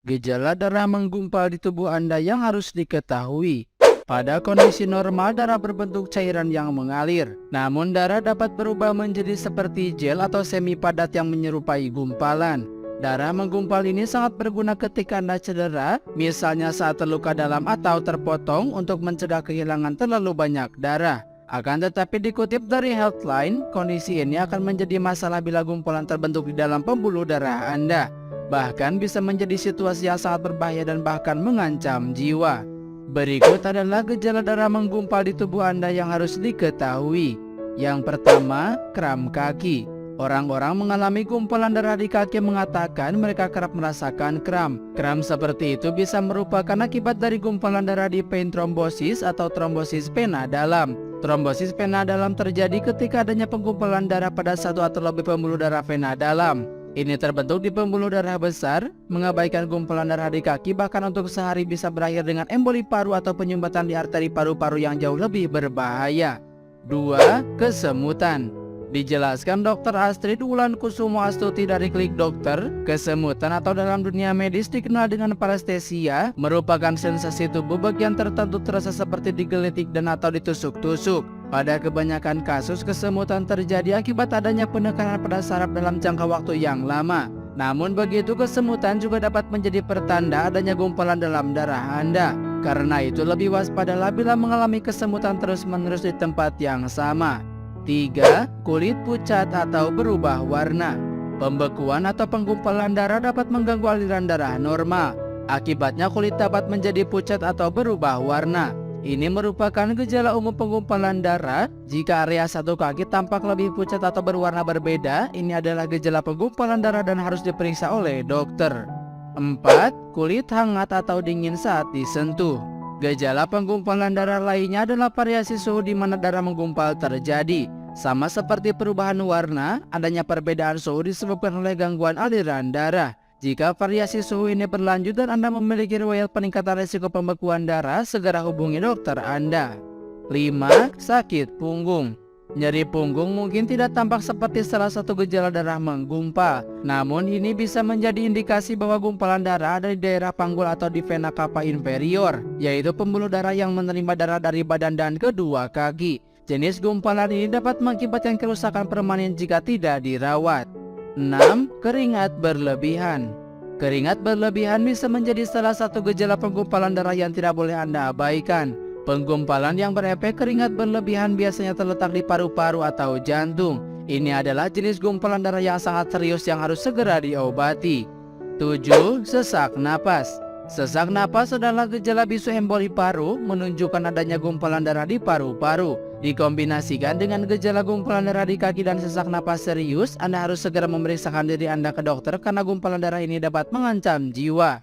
Gejala darah menggumpal di tubuh Anda yang harus diketahui. Pada kondisi normal, darah berbentuk cairan yang mengalir. Namun, darah dapat berubah menjadi seperti gel atau semi padat yang menyerupai gumpalan. Darah menggumpal ini sangat berguna ketika Anda cedera, misalnya saat terluka dalam atau terpotong untuk mencegah kehilangan terlalu banyak darah. Akan tetapi dikutip dari Healthline, kondisi ini akan menjadi masalah bila gumpalan terbentuk di dalam pembuluh darah Anda. Bahkan bisa menjadi situasi yang sangat berbahaya dan bahkan mengancam jiwa. Berikut adalah gejala darah menggumpal di tubuh Anda yang harus diketahui. Yang pertama, kram kaki. Orang-orang mengalami gumpalan darah di kaki mengatakan mereka kerap merasakan kram. Kram seperti itu bisa merupakan akibat dari gumpalan darah di vein trombosis atau trombosis vena dalam. Trombosis vena dalam terjadi ketika adanya penggumpalan darah pada satu atau lebih pembuluh darah vena dalam. Ini terbentuk di pembuluh darah besar, mengabaikan gumpalan darah di kaki bahkan untuk sehari bisa berakhir dengan emboli paru atau penyumbatan di arteri paru-paru yang jauh lebih berbahaya. 2. Kesemutan. Dijelaskan Dr. Astrid Wulankusumo Astuti dari Klik Dokter, kesemutan atau dalam dunia medis dikenal dengan parestesia, merupakan sensasi tubuh bagian tertentu terasa seperti digelitik dan atau ditusuk-tusuk. Pada kebanyakan kasus, kesemutan terjadi akibat adanya penekanan pada saraf dalam jangka waktu yang lama. Namun begitu, kesemutan juga dapat menjadi pertanda adanya gumpalan dalam darah Anda. Karena itu lebih waspadalah bila mengalami kesemutan terus-menerus di tempat yang sama. 3. Kulit pucat atau berubah warna. Pembekuan atau penggumpalan darah dapat mengganggu aliran darah normal. Akibatnya kulit dapat menjadi pucat atau berubah warna. Ini merupakan gejala umum penggumpalan darah. Jika area satu kaki tampak lebih pucat atau berwarna berbeda, ini adalah gejala penggumpalan darah dan harus diperiksa oleh dokter. 4. Kulit hangat atau dingin saat disentuh. Gejala penggumpalan darah lainnya adalah variasi suhu di mana darah menggumpal terjadi. Sama seperti perubahan warna, adanya perbedaan suhu disebabkan oleh gangguan aliran darah. Jika variasi suhu ini berlanjut dan Anda memiliki riwayat peningkatan risiko pembekuan darah, segera hubungi dokter Anda. 5. Sakit punggung. Nyeri punggung mungkin tidak tampak seperti salah satu gejala darah menggumpal. Namun ini bisa menjadi indikasi bahwa gumpalan darah ada di daerah panggul atau di vena cava inferior, yaitu pembuluh darah yang menerima darah dari badan dan kedua kaki. Jenis gumpalan ini dapat mengakibatkan kerusakan permanen jika tidak dirawat. 6. Keringat berlebihan. Keringat berlebihan bisa menjadi salah satu gejala penggumpalan darah yang tidak boleh Anda abaikan. Penggumpalan yang berefek keringat berlebihan biasanya terletak di paru-paru atau jantung. Ini adalah jenis gumpalan darah yang sangat serius yang harus segera diobati. 7. Sesak napas. Sesak napas adalah gejala bisu emboli paru, menunjukkan adanya gumpalan darah di paru-paru. Dikombinasikan dengan gejala gumpalan darah di kaki dan sesak napas serius, Anda harus segera memeriksakan diri Anda ke dokter karena gumpalan darah ini dapat mengancam jiwa.